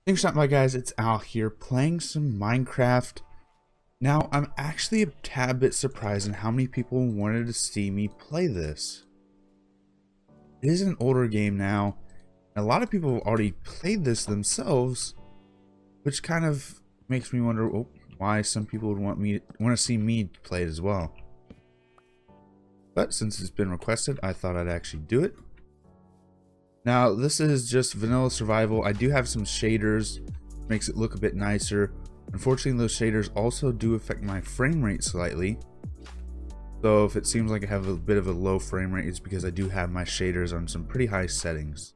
Thanks for stopping by, guys. It's Al here playing some Minecraft. Now, I'm actually a tad bit surprised at how many people wanted to see me play this. It is an older game now, and a lot of people have already played this themselves, which kind of makes me wonder why some people would want to see me play it as well. But since it's been requested, I thought I'd actually do it. Now, this is just vanilla survival. I do have some shaders, makes it look a bit nicer. Unfortunately, those shaders also do affect my frame rate slightly. So if it seems like I have a bit of a low frame rate, it's because I do have my shaders on some pretty high settings.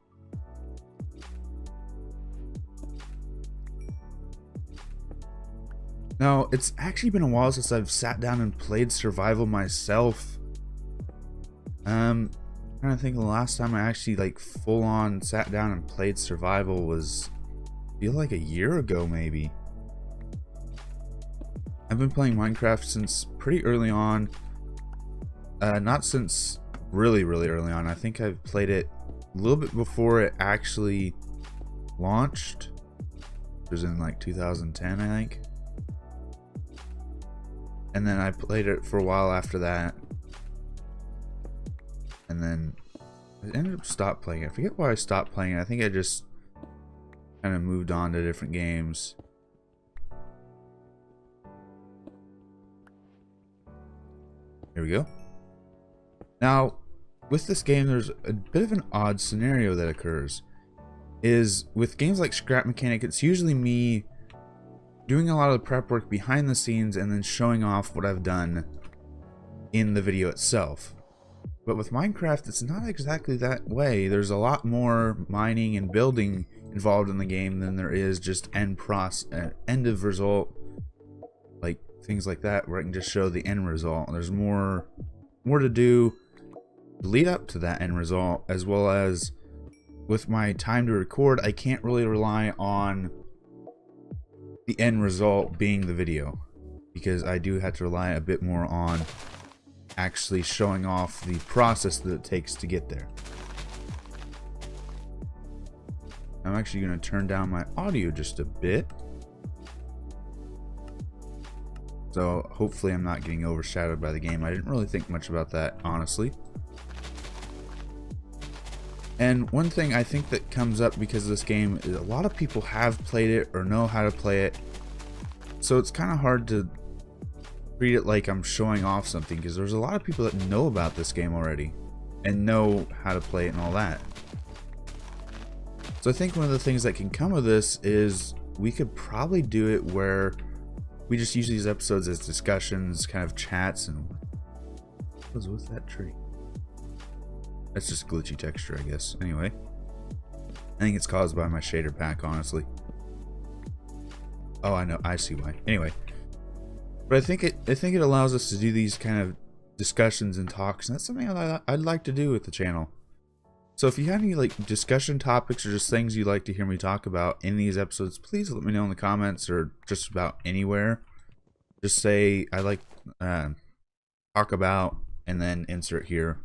Now, it's actually been a while since I've sat down and played survival myself. I'm trying to think of the last time I actually full on sat down and played survival was, I feel like a year ago maybe. I've been playing Minecraft since pretty early on. Not since really early on. I think I've played it a little bit before it actually launched. It was in like 2010, I think. And then I played it for a while after that. And then I ended up stopped playing it. I forget why I stopped playing it. I think I just kind of moved on to different games. Here we go. Now, with this game, there's a bit of an odd scenario that occurs. Is with games like Scrap Mechanic, it's usually me doing a lot of the prep work behind the scenes and then showing off what I've done in the video itself. But with Minecraft, it's not exactly that way. There's a lot more mining and building involved in the game than there is just end of result, like things like that, where I can just show the end result. There's more to do to lead up to that end result, as well as with my time to record, I can't really rely on the end result being the video, because I do have to rely a bit more on actually showing off the process that it takes to get there. I'm actually going to turn down my audio just a bit, so hopefully I'm not getting overshadowed by the game. I didn't really think much about that, honestly. And one thing I think that comes up because of this game is a lot of people have played it or know how to play it, so it's kind of hard to treat it like I'm showing off something, because there's a lot of people that know about this game already and know how to play it and all that. So I think one of the things that can come of this is we could probably do it where we just use these episodes as discussions, kind of chats, and what was with that tree? That's just glitchy texture, I guess. Anyway, I think it's caused by my shader pack, honestly. Oh, I know, I see why. Anyway, but I think it allows us to do these kind of discussions and talks, and that's something I'd like to do with the channel. So if you have any discussion topics or just things you'd like to hear me talk about in these episodes, please let me know in the comments or just about anywhere. Just say I like talk about, and then insert here.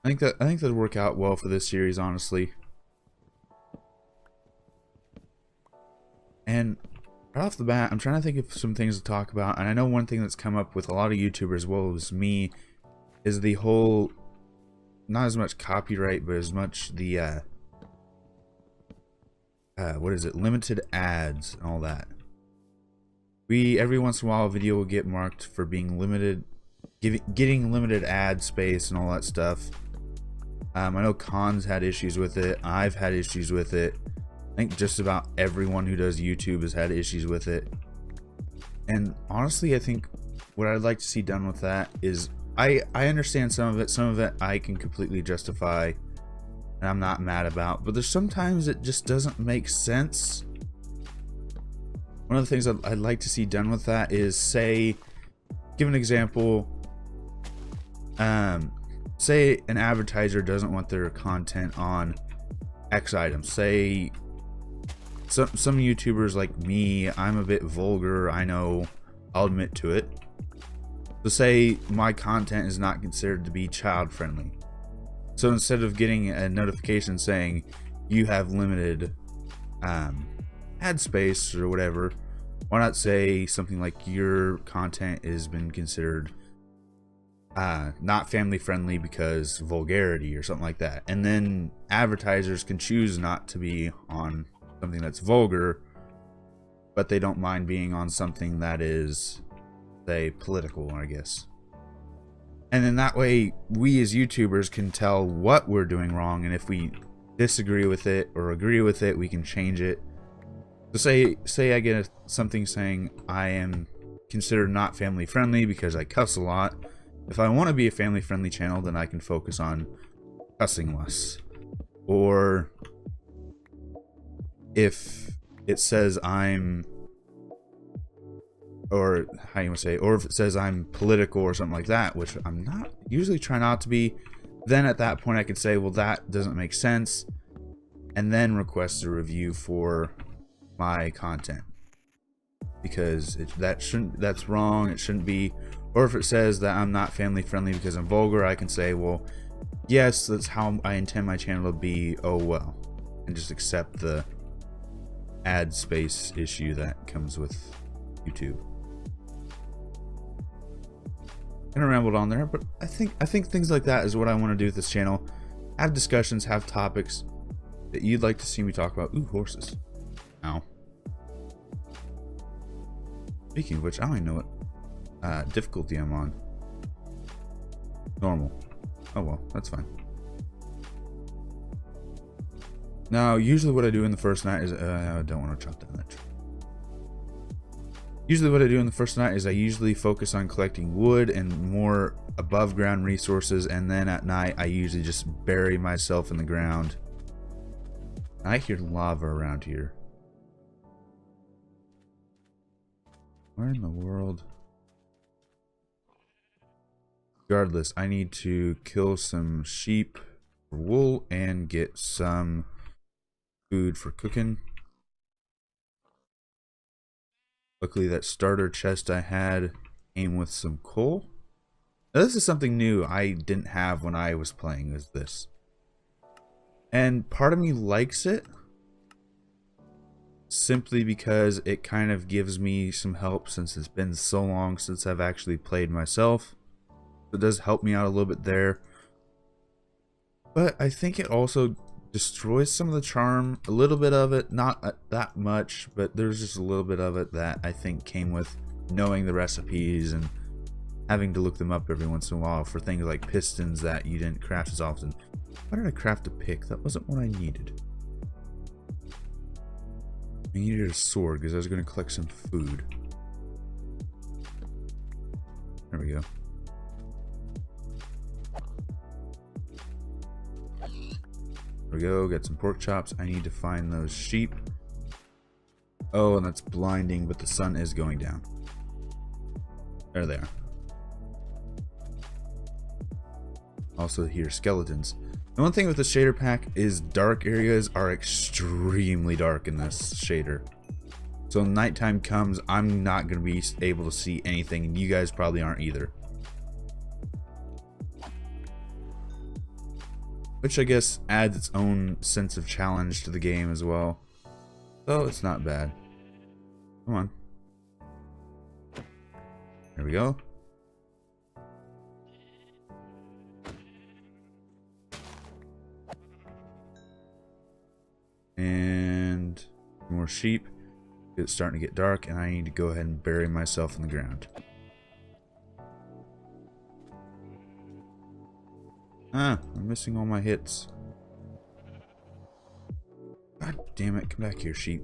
I think that'd work out well for this series, honestly. And right off the bat, I'm trying to think of some things to talk about, and I know one thing that's come up with a lot of YouTubers as well as me is the whole, not as much copyright, but as much the what is it, limited ads and all that. Every once in a while a video will get marked for being limited, getting limited ad space and all that stuff. I know Khan's had issues with it. I've had issues with it. I think just about everyone who does YouTube has had issues with it. And honestly, I think what I'd like to see done with that is, I understand some of it I can completely justify and I'm not mad about, but there's sometimes it just doesn't make sense. One of the things I'd like to see done with that is, say, give an example, say an advertiser doesn't want their content on X items. Say some YouTubers like me, I'm a bit vulgar, I know, I'll admit to it. So say my content is not considered to be child friendly. So instead of getting a notification saying you have limited ad space or whatever, why not say something like your content has been considered not family friendly because vulgarity or something like that, and then advertisers can choose not to be on something that's vulgar, but they don't mind being on something that is, say, political, I guess. And then that way we as YouTubers can tell what we're doing wrong, and if we disagree with it or agree with it, we can change it. So say I get something saying I am considered not family friendly because I cuss a lot. If I want to be a family friendly channel, then I can focus on cussing less. Or if it says I'm, or how you want to say, or if it says I'm political or something like that, which I'm not, usually try not to be, then at that point I could say, well, that doesn't make sense, and then request a review for my content, because that's wrong, it shouldn't be. Or if it says that I'm not family friendly because I'm vulgar, I can say, well, yes, that's how I intend my channel to be, oh well, and just accept the ad space issue that comes with YouTube. And I rambled on there, but I think things like that is what I want to do with this channel. Have discussions, have topics that you'd like to see me talk about. Ooh, horses. Ow. Speaking of which, I don't even know what difficulty I'm on. Normal. Oh well, that's fine. Now, usually what I do in the first night is I don't want to chop down that tree. Usually what I do in the first night is I usually focus on collecting wood and more above ground resources, and then at night I usually just bury myself in the ground. I hear lava around here. Where in the world? Regardless, I need to kill some sheep for wool and get some food for cooking. Luckily, that starter chest I had came with some coal. Now, this is something new I didn't have when I was playing, is this. And part of me likes it, simply because it kind of gives me some help since it's been so long since I've actually played myself. It does help me out a little bit there. But I think it also destroys some of the charm, a little bit of it, not that much, but there's just a little bit of it that I think came with knowing the recipes and having to look them up every once in a while for things like pistons that you didn't craft as often. Why did I craft a pick? That wasn't what I needed. I needed a sword because I was going to collect some food. There we go. There we go, got some pork chops. I need to find those sheep. Oh, and that's blinding, but the sun is going down. There they are. Also here, skeletons. The one thing with the shader pack is dark areas are extremely dark in this shader. So when nighttime comes, I'm not going to be able to see anything, and you guys probably aren't either. Which I guess adds its own sense of challenge to the game as well. So it's not bad. Come on. There we go. And more sheep. It's starting to get dark, and I need to go ahead and bury myself in the ground. Ah, I'm missing all my hits. God damn it, come back here, sheep.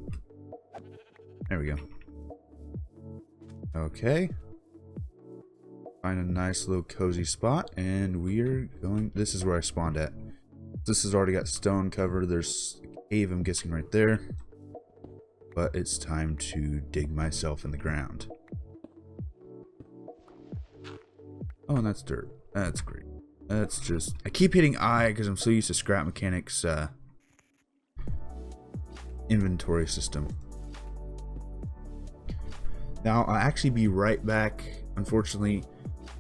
There we go. Okay. Find a nice little cozy spot, and we're going... This is where I spawned at. This has already got stone covered. There's a cave, I'm guessing, right there. But it's time to dig myself in the ground. Oh, and that's dirt. That's great. That's just... I keep hitting I because I'm so used to Scrap Mechanic's inventory system. Now, I'll actually be right back. Unfortunately,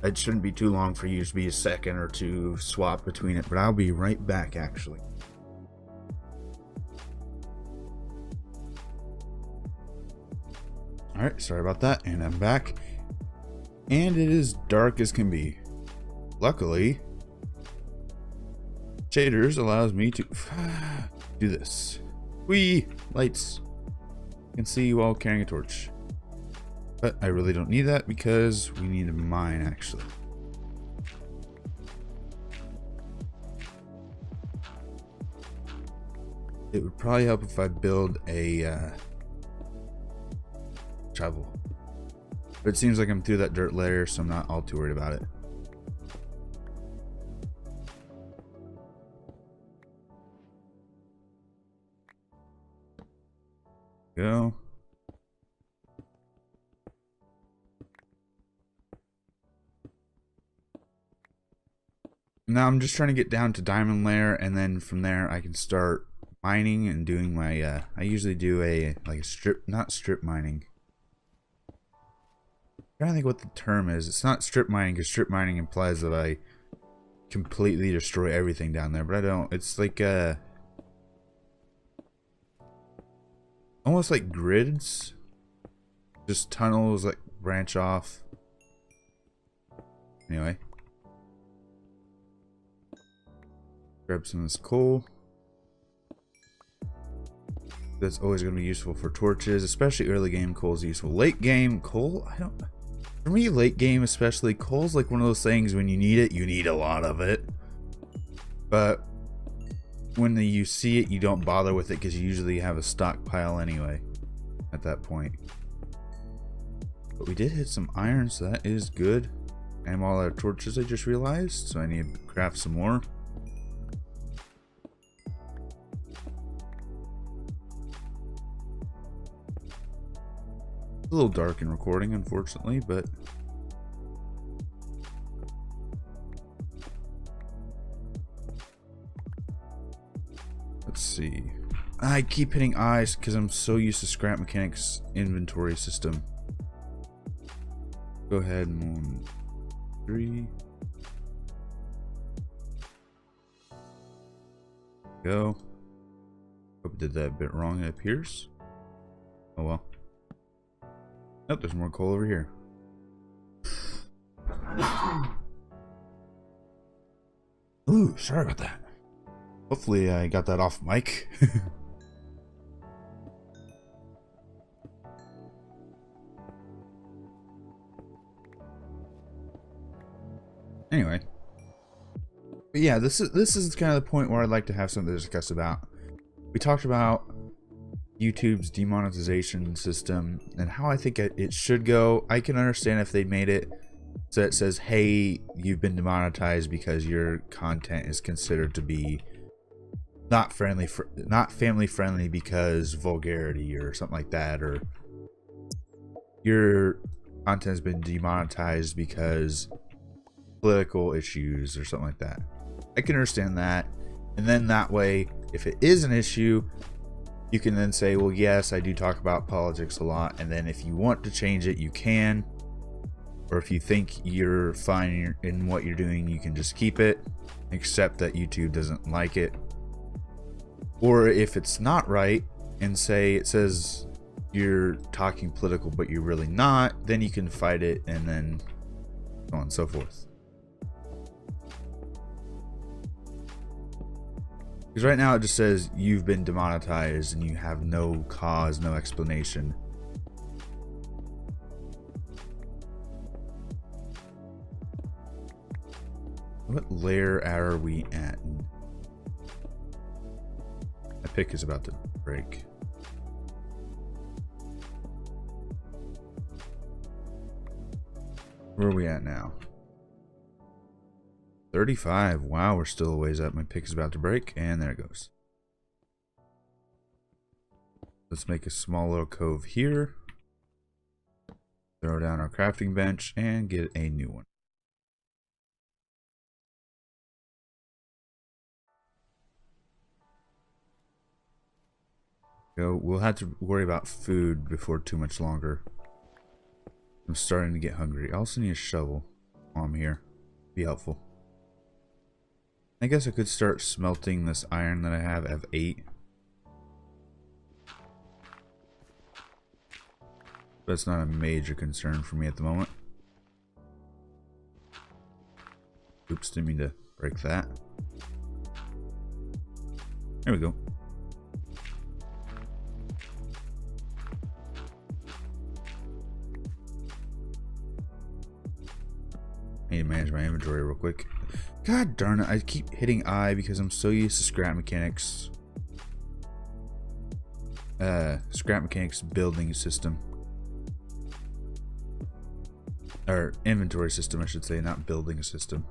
it shouldn't be too long for you to be a second or two swap between it, but I'll be right back, actually. Alright, sorry about that, and I'm back. And it is dark as can be. Luckily, shaders allows me to do this. Whee! Lights. I can see you all carrying a torch. But I really don't need that because we need a mine, actually. It would probably help if I build a shovel. But it seems like I'm through that dirt layer, so I'm not all too worried about it. Go. Now I'm just trying to get down to diamond layer, and then from there I can start mining and doing my I usually do a not strip mining. I'm trying to think what the term is. It's not strip mining because strip mining implies that I completely destroy everything down there, but I don't. It's like almost like grids, just tunnels that branch off. Anyway, grab some of this coal. That's always going to be useful for torches, especially early game. Coal is useful. Late game coal, I don't. For me, late game especially, coal's like one of those things when you need it, you need a lot of it. But when you see it, you don't bother with it because you usually have a stockpile anyway at that point. But we did hit some iron, so that is good. And I'm all out of torches, I just realized, so I need to craft some more. A little dark in recording, unfortunately, but let's see. I keep hitting eyes because I'm so used to Scrap Mechanics inventory system. Go ahead and 1, 3. Go. Hope I did that a bit wrong, it appears. Oh well. Oh, there's more coal over here. Ooh, sorry about that. Hopefully I got that off mic. Anyway. But yeah, this is kind of the point where I'd like to have something to discuss about. We talked about YouTube's demonetization system and how I think it should go. I can understand if they made it so it says, hey, you've been demonetized because your content is considered to be not family friendly because vulgarity or something like that, or your content has been demonetized because political issues or something like that. I can understand that, and then that way, if it is an issue, you can then say, well, yes, I do talk about politics a lot, and then if you want to change it, you can. Or if you think you're fine in what you're doing, you can just keep it, except that YouTube doesn't like it. Or if it's not right, and say it says you're talking political, but you're really not, then you can fight it, and then so on and so forth. Because right now it just says you've been demonetized and you have no cause, no explanation. What layer are we at? My pick is about to break. Where are we at now? 35. Wow, we're still a ways up. My pick is about to break, and there it goes. Let's make a small little cove here. Throw down our crafting bench and get a new one. Go. We'll have to worry about food before too much longer. I'm starting to get hungry. I also need a shovel while I'm here. Be helpful. I guess I could start smelting this iron that I have 8. That's not a major concern for me at the moment. Oops, didn't mean to break that. There we go. I need to manage my inventory real quick. God darn it, I keep hitting I because I'm so used to scrap mechanics. Scrap mechanics building system. Or inventory system, I should say, not building system.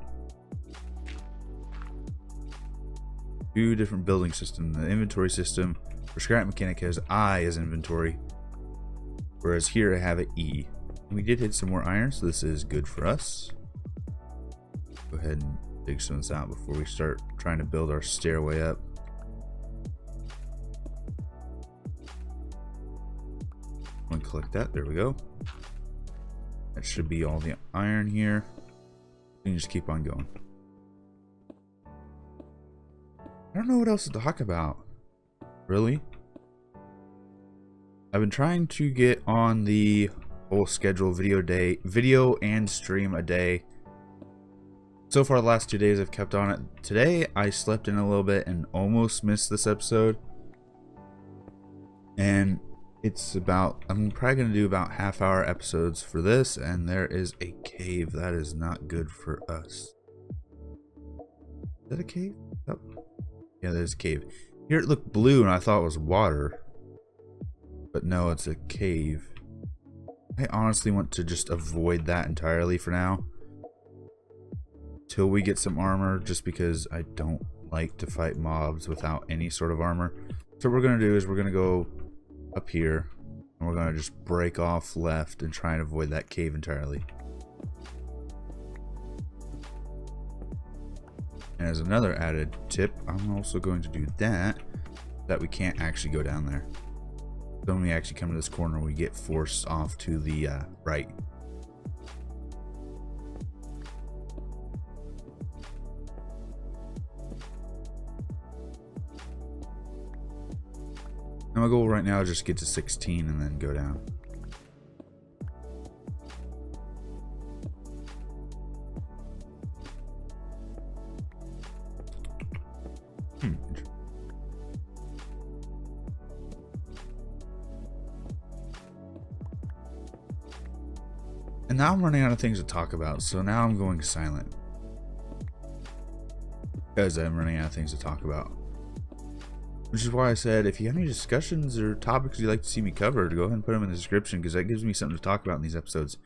Two different building systems. The inventory system for scrap mechanic has I as inventory, whereas here I have an E. We did hit some more iron, so this is good for us. Go ahead and dig some of this out before we start trying to build our stairway up. I'm gonna collect that. There we go. That should be all the iron here. We can just keep on going. I don't know what else to talk about. Really? I've been trying to get on the whole schedule video and stream a day. So far the last 2 days I've kept on it. Today I slept in a little bit and almost missed this episode. And it's about, I'm probably going to do about half-hour episodes for this, and there is a cave. That is not good for us. Is that a cave? Oh. Yeah, there's a cave. Here it looked blue and I thought it was water. But no, it's a cave. I honestly want to just avoid that entirely for now. Till we get some armor, just because I don't like to fight mobs without any sort of armor. So what we're going to do is we're going to go up here. And we're going to just break off left and try and avoid that cave entirely. And as another added tip, I'm also going to do that we can't actually go down there. So when we actually come to this corner, we get forced off to the right. And my goal right now is just get to 16 and then go down. And now I'm running out of things to talk about, so now I'm going silent. Because I'm running out of things to talk about. Which is why I said, if you have any discussions or topics you'd like to see me cover, go ahead and put them in the description, because that gives me something to talk about in these episodes.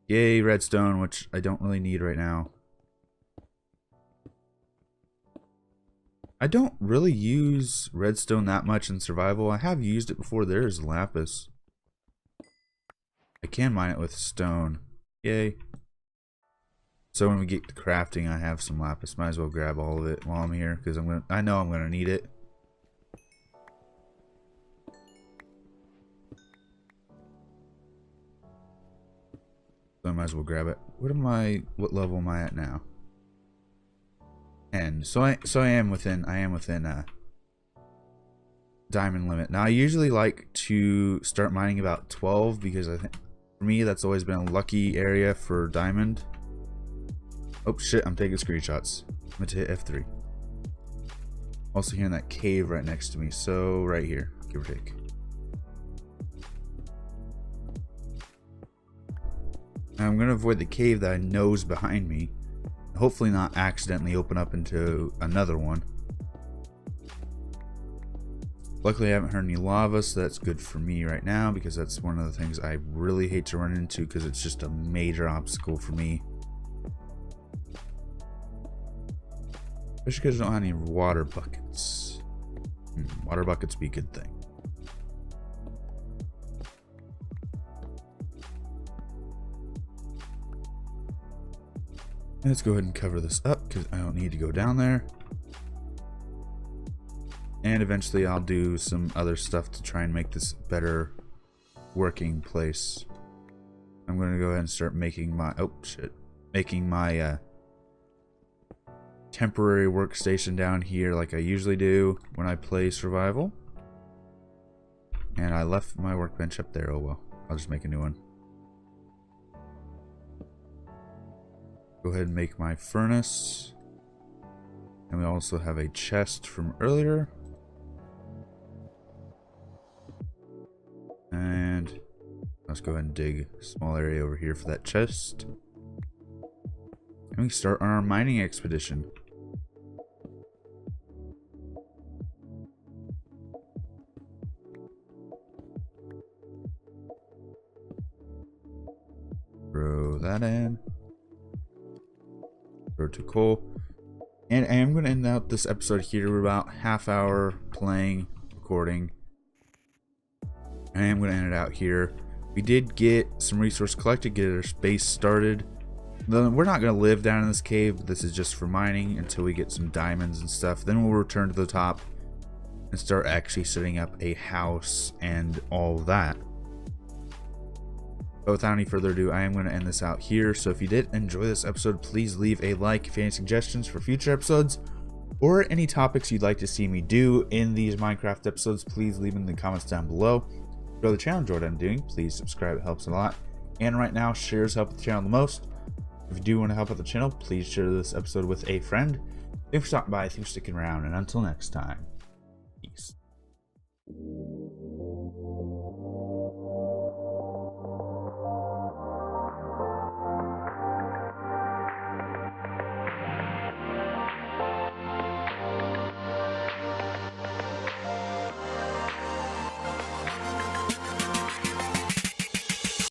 Yay, redstone, which I don't really need right now. I don't really use redstone that much in survival. I have used it before. There's lapis. I can mine it with stone. Yay. So when we get to crafting, I have some lapis. Might as well grab all of it while I'm here, because I know I'm gonna need it. So I might as well grab it. What level am I at now? 10. So I am within diamond limit. Now I usually like to start mining about 12, because I think for me that's always been a lucky area for diamond. Oh shit, I'm taking screenshots. I'm going to hit F3. Also here in that cave right next to me, so right here, give or take. Now I'm going to avoid the cave that I know is behind me. Hopefully not accidentally open up into another one. Luckily I haven't heard any lava, so that's good for me right now, because that's one of the things I really hate to run into, because it's just a major obstacle for me. Especially because I don't have any water buckets. Water buckets be a good thing. Let's go ahead and cover this up, because I don't need to go down there. And eventually I'll do some other stuff to try and make this better working place. I'm going to go ahead and start making my... oh, shit. Making my temporary workstation down here like I usually do when I play survival. And I left my workbench up there. Oh well. I'll just make a new one. Go ahead and make my furnace. And we also have a chest from earlier. And let's go ahead and dig a small area over here for that chest. And we start on our mining expedition. Throw that in. Throw to coal. And I am going to end out this episode here. We're about half hour playing, recording. I am going to end it out here. We did get some resource collected, get our base started. We're not going to live down in this cave, but this is just for mining until we get some diamonds and stuff. Then we'll return to the top and start actually setting up a house and all that. But without any further ado, I am going to end this out here. So if you did enjoy this episode, please leave a like. If you have any suggestions for future episodes or any topics you'd like to see me do in these Minecraft episodes, please leave them in the comments down below. If you the channel, enjoy what I'm doing, please subscribe, it helps a lot. And right now, shares help the channel the most. If you do want to help out the channel, please share this episode with a friend. Thanks for stopping by, thanks for sticking around, and until next time, peace.